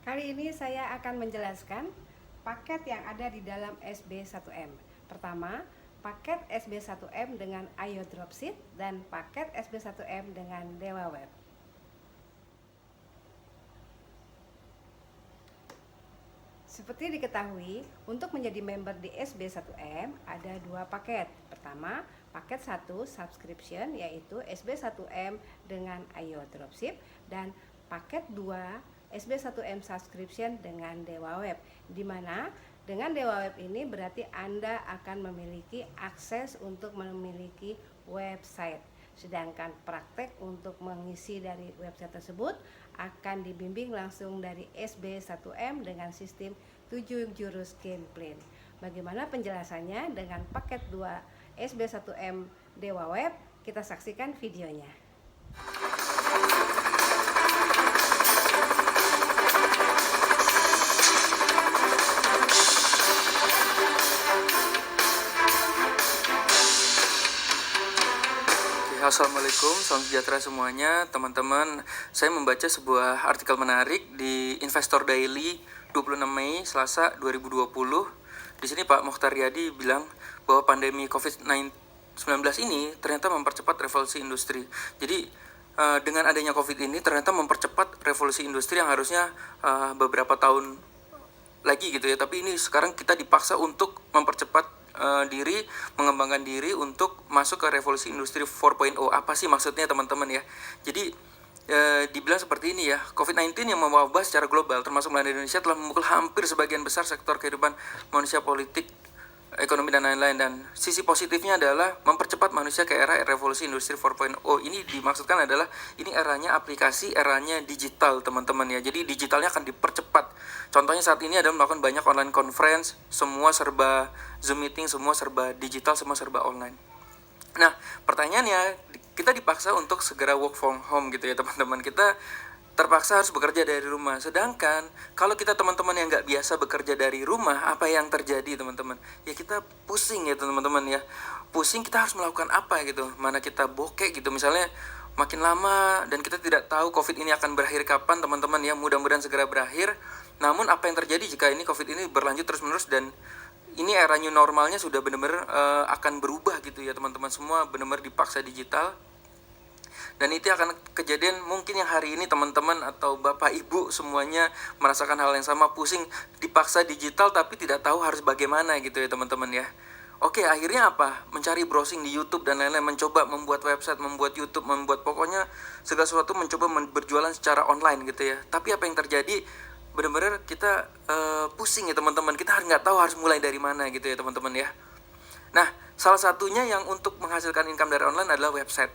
Kali ini saya akan menjelaskan paket yang ada di dalam SB1M. Pertama, paket SB1M dengan IO Dropship dan paket SB1M dengan Dewa Web. Seperti diketahui, untuk menjadi member di SB1M ada dua paket. Pertama, paket 1 subscription yaitu SB1M dengan IO Dropship, dan paket 2 SB1M subscription dengan Dewa Web, di mana dengan Dewa Web ini berarti Anda akan memiliki akses untuk memiliki website. Sedangkan praktek untuk mengisi dari website tersebut akan dibimbing langsung dari SB1M dengan sistem 7 jurus game plan. Bagaimana penjelasannya dengan paket 2 SB1M Dewa Web? Kita saksikan videonya. Assalamualaikum, salam sejahtera semuanya teman-teman. Saya membaca sebuah artikel menarik di Investor Daily 26 Mei Selasa 2020. Di sini Pak Mokhtar Riyadi bilang bahwa pandemi COVID-19 ini ternyata mempercepat revolusi industri. Jadi dengan adanya COVID ini ternyata mempercepat revolusi industri yang harusnya beberapa tahun lagi gitu ya. Tapi ini sekarang kita dipaksa untuk mempercepat diri, mengembangkan diri untuk masuk ke revolusi industri 4.0. Apa sih maksudnya teman-teman ya? Jadi dibilang seperti ini ya, COVID-19 yang mewabah secara global termasuk melanda Indonesia telah memukul hampir sebagian besar sektor kehidupan manusia, politik, ekonomi dan lain-lain. Dan sisi positifnya adalah mempercepat manusia ke era revolusi industri 4.0. Ini dimaksudkan adalah ini eranya aplikasi, eranya digital teman-teman ya. Jadi digitalnya akan dipercepat. Contohnya saat ini adalah melakukan banyak online conference, semua serba Zoom meeting, semua serba digital, semua serba online. Nah, pertanyaannya, kita dipaksa untuk segera work from home gitu ya teman-teman. Kita terpaksa harus bekerja dari rumah. Sedangkan kalau kita teman-teman yang nggak biasa bekerja dari rumah, apa yang terjadi teman-teman? Ya kita pusing ya teman-teman ya. Pusing, kita harus melakukan apa gitu. Mana kita bokeh gitu misalnya, makin lama dan kita tidak tahu COVID ini akan berakhir kapan teman-teman ya. Mudah-mudahan segera berakhir. Namun apa yang terjadi jika ini COVID ini berlanjut terus-menerus dan ini era new normalnya sudah benar-benar akan berubah gitu ya teman-teman. Semua benar-benar dipaksa digital. Dan itu akan kejadian mungkin yang hari ini teman-teman atau bapak ibu semuanya merasakan hal yang sama, pusing, dipaksa digital tapi tidak tahu harus bagaimana gitu ya teman-teman ya. Oke, akhirnya apa? Mencari browsing di YouTube dan lain-lain, mencoba membuat website, membuat YouTube, membuat pokoknya segala sesuatu mencoba berjualan secara online gitu ya. Tapi apa yang terjadi? Benar-benar kita pusing ya teman-teman, kita nggak tahu harus mulai dari mana gitu ya teman-teman ya. Nah, salah satunya yang untuk menghasilkan income dari online adalah website.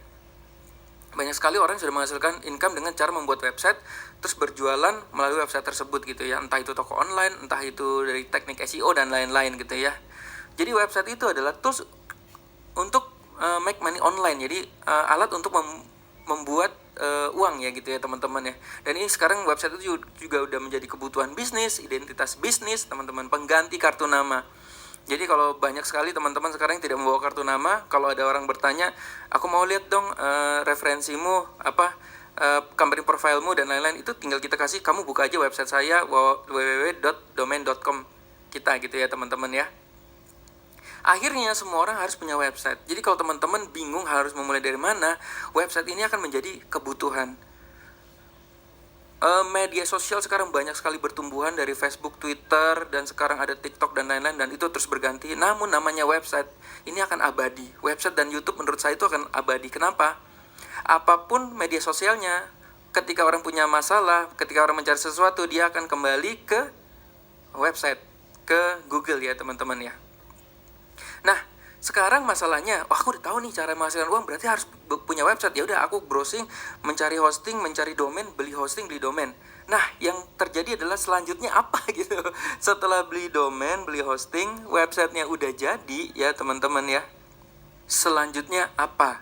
Banyak sekali orang sudah menghasilkan income dengan cara membuat website terus berjualan melalui website tersebut gitu ya, entah itu toko online, entah itu dari teknik SEO dan lain-lain gitu ya. Jadi website itu adalah tools untuk make money online. Jadi alat untuk membuat uang ya gitu ya teman-teman ya. Dan ini sekarang website itu juga udah menjadi kebutuhan bisnis, identitas bisnis teman-teman, pengganti kartu nama. Jadi kalau banyak sekali teman-teman sekarang yang tidak membawa kartu nama, kalau ada orang bertanya, aku mau lihat dong referensimu, company profilemu dan lain-lain, itu tinggal kita kasih, kamu buka aja website saya www.domain.com kita gitu ya teman-teman ya. Akhirnya semua orang harus punya website. Jadi kalau teman-teman bingung harus memulai dari mana, website ini akan menjadi kebutuhan. Media sosial sekarang banyak sekali bertumbuhan dari Facebook, Twitter, dan sekarang ada TikTok dan lain-lain, dan itu terus berganti. Namun namanya website ini akan abadi. Website dan YouTube menurut saya itu akan abadi. Kenapa? Apapun media sosialnya, ketika orang punya masalah, ketika orang mencari sesuatu, dia akan kembali ke website, ke Google ya teman-teman ya. Nah, sekarang masalahnya, aku udah tahu nih cara menghasilkan uang, berarti harus punya website. Ya udah, aku browsing, mencari hosting, mencari domain, beli hosting, beli domain. Nah, yang terjadi adalah selanjutnya apa gitu. Setelah beli domain, beli hosting, websitenya udah jadi ya teman-teman ya. Selanjutnya apa?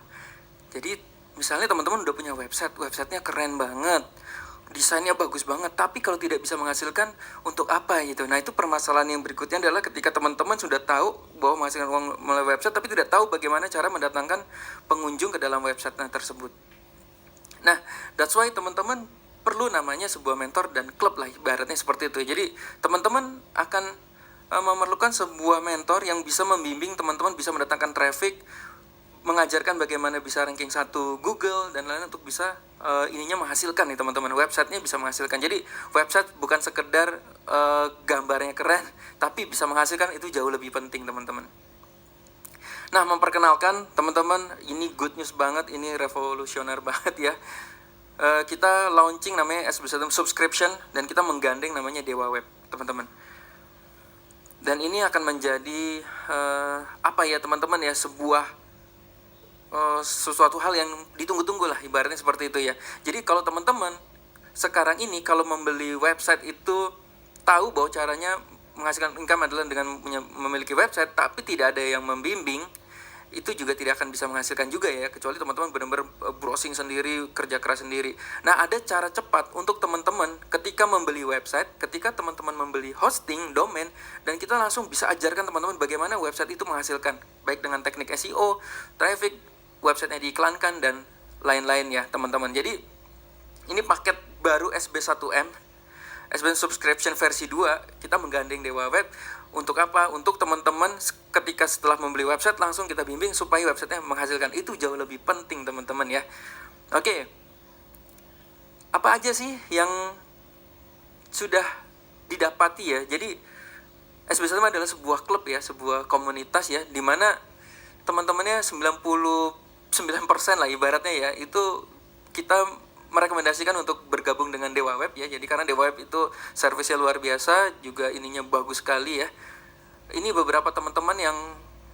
Jadi misalnya teman-teman udah punya website, websitenya keren banget, desainnya bagus banget, tapi kalau tidak bisa menghasilkan, untuk apa gitu. Nah, itu permasalahan yang berikutnya adalah ketika teman-teman sudah tahu bahwa menghasilkan uang melalui website, tapi tidak tahu bagaimana cara mendatangkan pengunjung ke dalam website tersebut. Nah, that's why teman-teman perlu namanya sebuah mentor dan klub lah, ibaratnya seperti itu. Jadi teman-teman akan memerlukan sebuah mentor yang bisa membimbing teman-teman, bisa mendatangkan traffic, mengajarkan bagaimana bisa ranking 1 Google dan lain-lain untuk bisa ininya menghasilkan nih teman-teman. Websitenya bisa menghasilkan. Jadi website bukan sekedar gambarnya keren, tapi bisa menghasilkan, itu jauh lebih penting teman-teman. Nah, memperkenalkan teman-teman, ini good news banget, ini revolusioner banget ya. Kita launching namanya SB1M Subscription dan kita menggandeng namanya Dewa Web teman-teman. Dan ini akan menjadi apa ya teman-teman ya, sebuah sesuatu hal yang ditunggu-tunggu lah, ibaratnya seperti itu ya. Jadi kalau teman-teman sekarang ini kalau membeli website itu tahu bahwa caranya menghasilkan income adalah dengan memiliki website, tapi tidak ada yang membimbing, itu juga tidak akan bisa menghasilkan juga ya, kecuali teman-teman benar-benar browsing sendiri, kerja keras sendiri. Nah, ada cara cepat untuk teman-teman ketika membeli website, ketika teman-teman membeli hosting, domain, dan kita langsung bisa ajarkan teman-teman bagaimana website itu menghasilkan, baik dengan teknik SEO, traffic, websitenya diiklankan, dan lain-lain ya teman-teman. Jadi ini paket baru SB1M, SB Subscription versi 2, kita menggandeng Dewa Web. Untuk apa? Untuk teman-teman ketika setelah membeli website langsung kita bimbing supaya websitenya menghasilkan. Itu jauh lebih penting teman-teman ya. Oke, apa aja sih yang sudah didapati ya? Jadi SB1M adalah sebuah klub ya, sebuah komunitas ya, dimana teman-temannya 99% lah ibaratnya ya, itu kita merekomendasikan untuk bergabung dengan Dewa Web ya. Jadi karena Dewa Web itu servisnya luar biasa, juga ininya bagus sekali ya. Ini beberapa teman-teman yang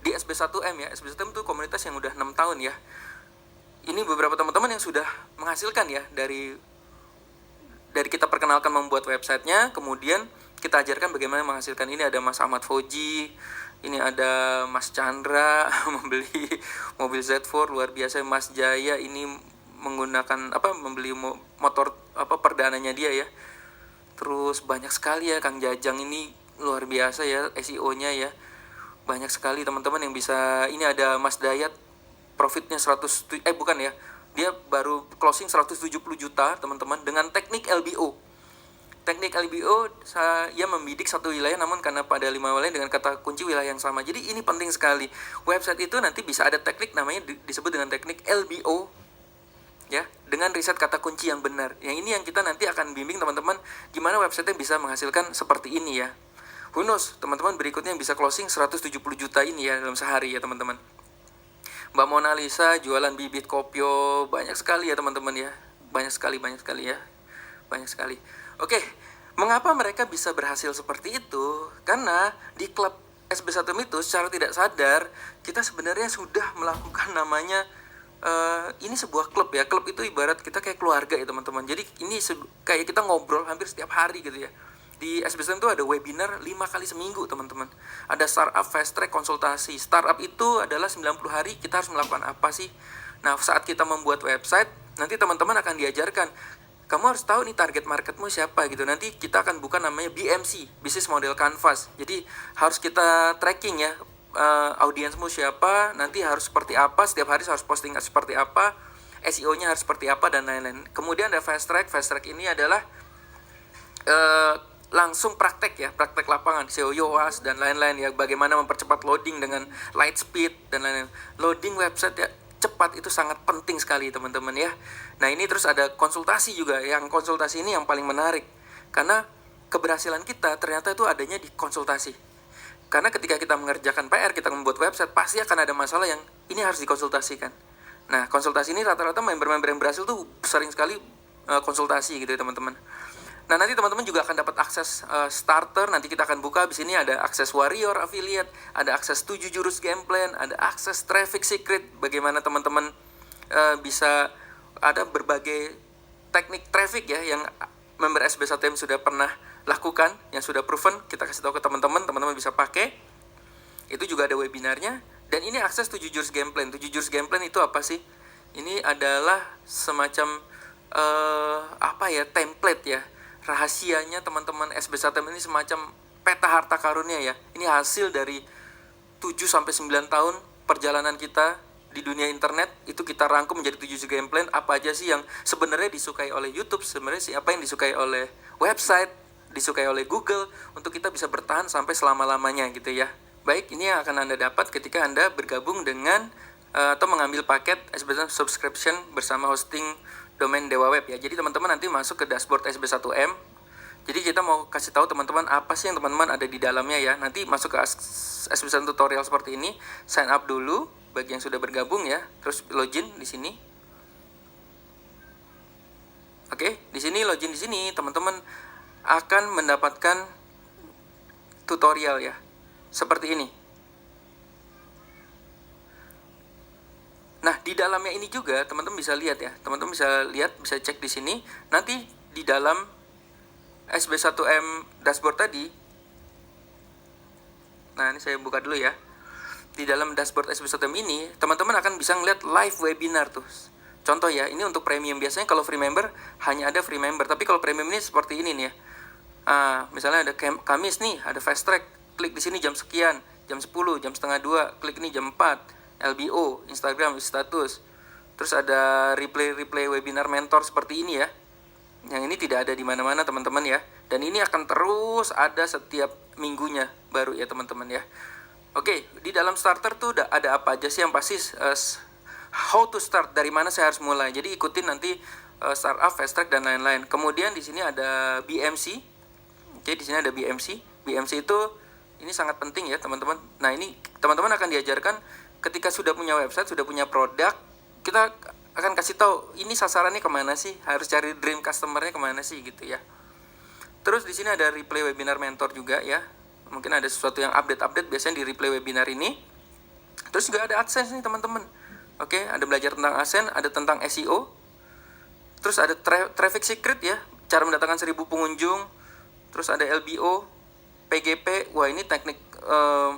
di SB1M ya. SB1M itu komunitas yang udah 6 tahun ya. Ini beberapa teman-teman yang sudah menghasilkan ya, dari kita perkenalkan membuat websitenya, kemudian kita ajarkan bagaimana menghasilkan. Ini ada Mas Ahmad Fauji, ini ada Mas Chandra membeli mobil Z4 luar biasa. Mas Jaya ini menggunakan membeli motor perdananya dia ya. Terus banyak sekali ya, Kang Jajang ini luar biasa ya, SEO-nya ya. Banyak sekali teman-teman yang bisa. Ini ada Mas Dayat, profitnya dia baru closing 170 juta teman-teman dengan teknik LBO. Teknik LBO, saya membidik satu wilayah namun karena pada 5 wilayah dengan kata kunci wilayah yang sama. Jadi ini penting sekali. Website itu nanti bisa ada teknik namanya disebut dengan teknik LBO ya, dengan riset kata kunci yang benar. Yang ini yang kita nanti akan bimbing teman-teman gimana website-nya bisa menghasilkan seperti ini ya. Who knows, teman-teman berikutnya yang bisa closing 170 juta ini ya dalam sehari ya teman-teman. Mbak Mona Lisa jualan bibit kopio, banyak sekali ya teman-teman ya. Banyak sekali ya. Banyak sekali. Oke, mengapa mereka bisa berhasil seperti itu? Karena di klub SB1M itu secara tidak sadar kita sebenarnya sudah melakukan namanya ini sebuah klub ya. Klub itu ibarat kita kayak keluarga ya teman-teman. Jadi ini kayak kita ngobrol hampir setiap hari gitu ya. Di SB1M itu ada webinar 5 kali seminggu teman-teman. Ada startup fast track konsultasi. Startup itu adalah 90 hari kita harus melakukan apa sih. Nah, saat kita membuat website, nanti teman-teman akan diajarkan, kamu harus tahu nih target marketmu siapa gitu. Nanti kita akan buka namanya BMC, Business Model Canvas. Jadi harus kita tracking ya, audiensmu siapa, nanti harus seperti apa, setiap hari harus posting seperti apa, SEO-nya harus seperti apa, dan lain-lain. Kemudian ada fast track. Fast track ini adalah langsung praktek ya, praktek lapangan, SEO YOAS dan lain-lain ya, bagaimana mempercepat loading dengan light speed dan lain-lain. Loading website ya cepat itu sangat penting sekali teman-teman ya. Nah, ini terus ada konsultasi juga. Yang konsultasi ini yang paling menarik, karena keberhasilan kita ternyata itu adanya di konsultasi. Karena ketika kita mengerjakan PR, kita membuat website, pasti akan ada masalah yang ini harus dikonsultasikan. Nah, konsultasi ini rata-rata member-member yang berhasil tuh sering sekali konsultasi gitu ya teman-teman. Nah, nanti teman-teman juga akan dapat akses starter. Nanti kita akan buka. Di sini ada akses warrior affiliate, ada akses 7 jurus game plan, ada akses traffic secret. Bagaimana teman-teman bisa ada berbagai teknik traffic ya yang member SB1M sudah pernah lakukan, yang sudah proven. Kita kasih tahu ke teman-teman bisa pakai. Itu juga ada webinarnya. Dan ini akses 7 jurus game plan. 7 jurus game plan itu apa sih? Ini adalah semacam template ya. Rahasianya teman-teman SB1M ini semacam peta harta karunia ya. Ini hasil dari 7-9 tahun perjalanan kita di dunia internet itu kita rangkum menjadi 7 game plan. Apa aja sih yang sebenarnya disukai oleh YouTube, sebenarnya sih apa yang disukai oleh website, disukai oleh Google, untuk kita bisa bertahan sampai selama-lamanya gitu ya. Baik, ini yang akan Anda dapat ketika Anda bergabung dengan atau mengambil paket SB1 subscription bersama hosting domain Dewa Web ya. Jadi teman-teman nanti masuk ke dashboard SB1M. Jadi kita mau kasih tahu teman-teman apa sih yang teman-teman ada di dalamnya ya. Nanti masuk ke SB1 tutorial seperti ini, sign up dulu bagi yang sudah bergabung ya. Terus login di sini. Oke, di sini login di sini teman-teman akan mendapatkan tutorial ya. Seperti ini. Nah, di dalamnya ini juga teman-teman bisa lihat ya. Teman-teman bisa lihat, bisa cek di sini. Nanti di dalam SB1M dashboard tadi. Nah, ini saya buka dulu ya. Di dalam dashboard SB1M ini, teman-teman akan bisa ngeliat live webinar tuh. Contoh ya, ini untuk premium. Biasanya kalau free member hanya ada free member, tapi kalau premium ini seperti ini nih ya. Misalnya ada Kamis nih, ada fast track. Klik di sini jam sekian, jam 10, jam setengah 2, klik ini jam 4. LBO, Instagram, status. Terus ada replay webinar mentor seperti ini ya. Yang ini tidak ada di mana-mana teman-teman ya. Dan ini akan terus ada setiap minggunya baru ya teman-teman ya. Oke, di dalam starter tuh ada apa aja sih yang pasti how to start, dari mana saya harus mulai. Jadi ikutin nanti startup, fast track dan lain-lain. Kemudian di sini ada BMC. Oke, di sini ada BMC. BMC itu ini sangat penting ya teman-teman. Nah, ini teman-teman akan diajarkan ketika sudah punya website, sudah punya produk, kita akan kasih tahu ini sasarannya kemana sih, harus cari dream customer-nya kemana sih gitu ya. Terus di sini ada replay webinar mentor juga ya. Mungkin ada sesuatu yang update biasanya di replay webinar ini. Terus juga ada AdSense nih teman-teman. Oke, ada belajar tentang AdSense, ada tentang SEO. Terus ada traffic secret ya, cara mendatangkan 1000 pengunjung. Terus ada LBO, PGP. Wah, ini teknik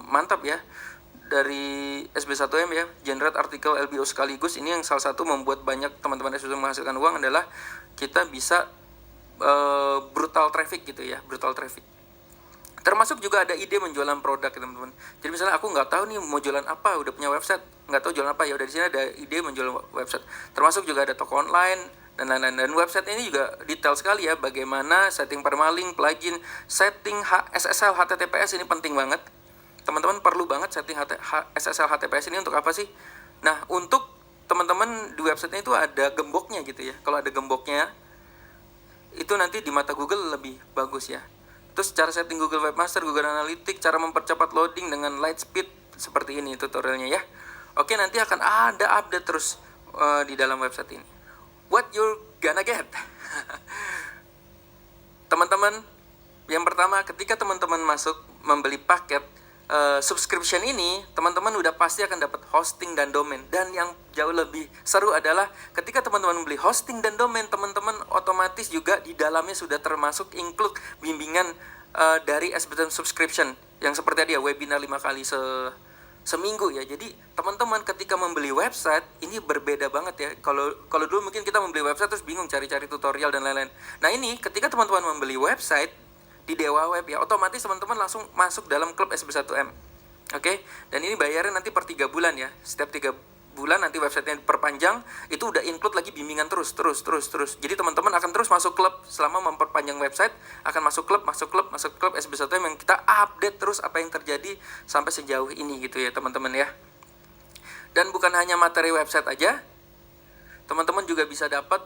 mantap ya. Dari SB1M ya, generate artikel LBO sekaligus. Ini yang salah satu membuat banyak teman-teman SB1 menghasilkan uang adalah kita bisa brutal traffic gitu ya, brutal traffic. Termasuk juga ada ide menjualan produk teman-teman. Jadi misalnya aku nggak tahu nih mau jualan apa, udah punya website, nggak tahu jualan apa, ya udah di sini ada ide menjual website. Termasuk juga ada toko online dan lain-lain. Dan website ini juga detail sekali ya, bagaimana setting permalink, plugin, setting SSL, HTTPS ini penting banget. Teman-teman perlu banget setting SSL HTTPS ini untuk apa sih? Nah, untuk teman-teman di websitenya itu ada gemboknya gitu ya. Kalau ada gemboknya, itu nanti di mata Google lebih bagus ya. Terus cara setting Google Webmaster, Google Analytics, cara mempercepat loading dengan light speed, seperti ini tutorialnya ya. Oke, nanti akan ada update terus di dalam website ini. What you're gonna get? Teman-teman, yang pertama ketika teman-teman masuk membeli paket subscription ini, teman-teman udah pasti akan dapat hosting dan domain. Dan yang jauh lebih seru adalah ketika teman-teman beli hosting dan domain, teman-teman otomatis juga di dalamnya sudah termasuk include bimbingan dari SB1 subscription yang seperti tadi ya, webinar 5 kali seminggu ya. Jadi teman-teman ketika membeli website ini berbeda banget ya. Kalau dulu mungkin kita membeli website terus bingung cari-cari tutorial dan lain-lain. Nah, ini ketika teman-teman membeli website di Dewa Web ya, otomatis teman-teman langsung masuk dalam klub SB1M. Oke, dan ini bayarnya nanti per 3 bulan ya. Setiap 3 bulan nanti websitenya diperpanjang, itu udah include lagi bimbingan terus. Jadi teman-teman akan terus masuk klub selama memperpanjang website, akan masuk klub SB1M yang kita update terus apa yang terjadi sampai sejauh ini gitu ya teman-teman ya. Dan bukan hanya materi website aja, teman-teman juga bisa dapat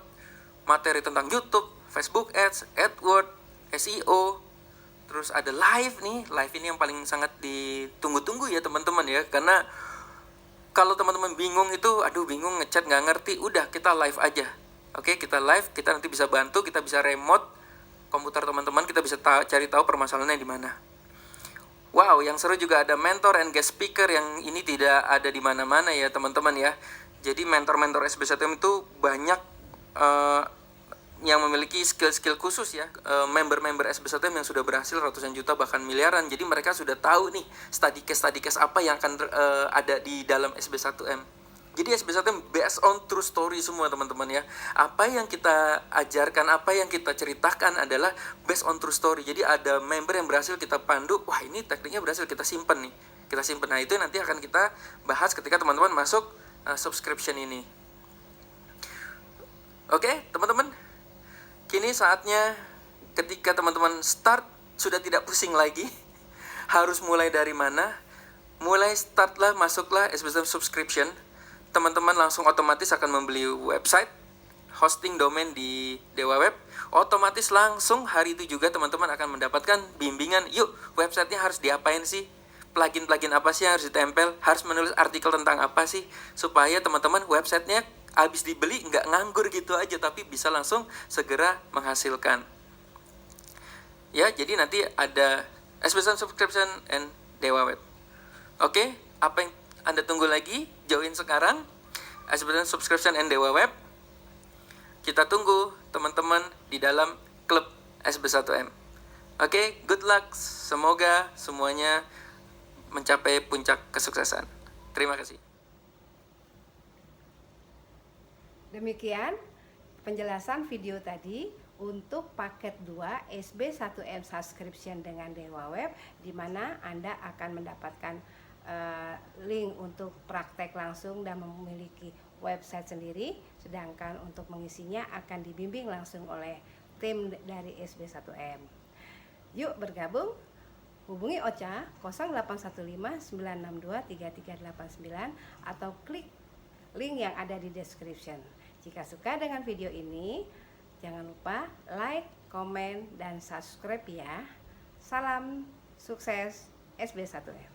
materi tentang YouTube, Facebook Ads, AdWords, SEO. Terus ada live nih, live ini yang paling sangat ditunggu-tunggu ya teman-teman ya. Karena kalau teman-teman bingung itu, bingung ngechat nggak ngerti, udah kita live aja. Oke, kita live, kita nanti bisa bantu, kita bisa remote komputer teman-teman, kita bisa cari tahu permasalahannya di mana. Wow, yang seru juga ada mentor and guest speaker yang ini tidak ada di mana-mana ya teman-teman ya. Jadi mentor-mentor SB1M itu banyak yang memiliki skill-skill khusus ya, member-member SB1M yang sudah berhasil ratusan juta bahkan miliaran. Jadi mereka sudah tahu nih study case apa yang akan ada di dalam SB1M. Jadi SB1M based on true story semua teman-teman ya. Apa yang kita ajarkan, apa yang kita ceritakan adalah based on true story. Jadi ada member yang berhasil kita pandu, wah ini tekniknya berhasil, kita simpen nih. Kita simpen. Nah, itu nanti akan kita bahas ketika teman-teman masuk subscription ini. Oke, teman-teman. Kini saatnya ketika teman-teman start sudah tidak pusing lagi. Harus mulai dari mana? Mulai startlah, masuklah SBSatU subscription. Teman-teman langsung otomatis akan membeli website, hosting domain di Dewa Web. Otomatis langsung hari itu juga teman-teman akan mendapatkan bimbingan. Yuk, websitenya harus diapain sih? Plugin-plugin apa sih yang harus ditempel? Harus menulis artikel tentang apa sih? Supaya teman-teman websitenya habis dibeli nggak nganggur gitu aja, tapi bisa langsung segera menghasilkan. Ya, jadi nanti ada SBSatU subscription and Dewa Web. Oke, apa yang Anda tunggu lagi? Join sekarang SBSatU subscription and Dewa Web. Kita tunggu teman-teman di dalam klub SB1M. Oke, good luck. Semoga semuanya mencapai puncak kesuksesan. Terima kasih. Demikian penjelasan video tadi untuk paket 2 SB1M subscription dengan Dewa Web, di mana Anda akan mendapatkan link untuk praktek langsung dan memiliki website sendiri, sedangkan untuk mengisinya akan dibimbing langsung oleh tim dari SB1M. Yuk bergabung, hubungi Ocha 0815 962 3389 atau klik link yang ada di description. Jika suka dengan video ini, jangan lupa like, komen, dan subscribe ya. Salam sukses SB1M.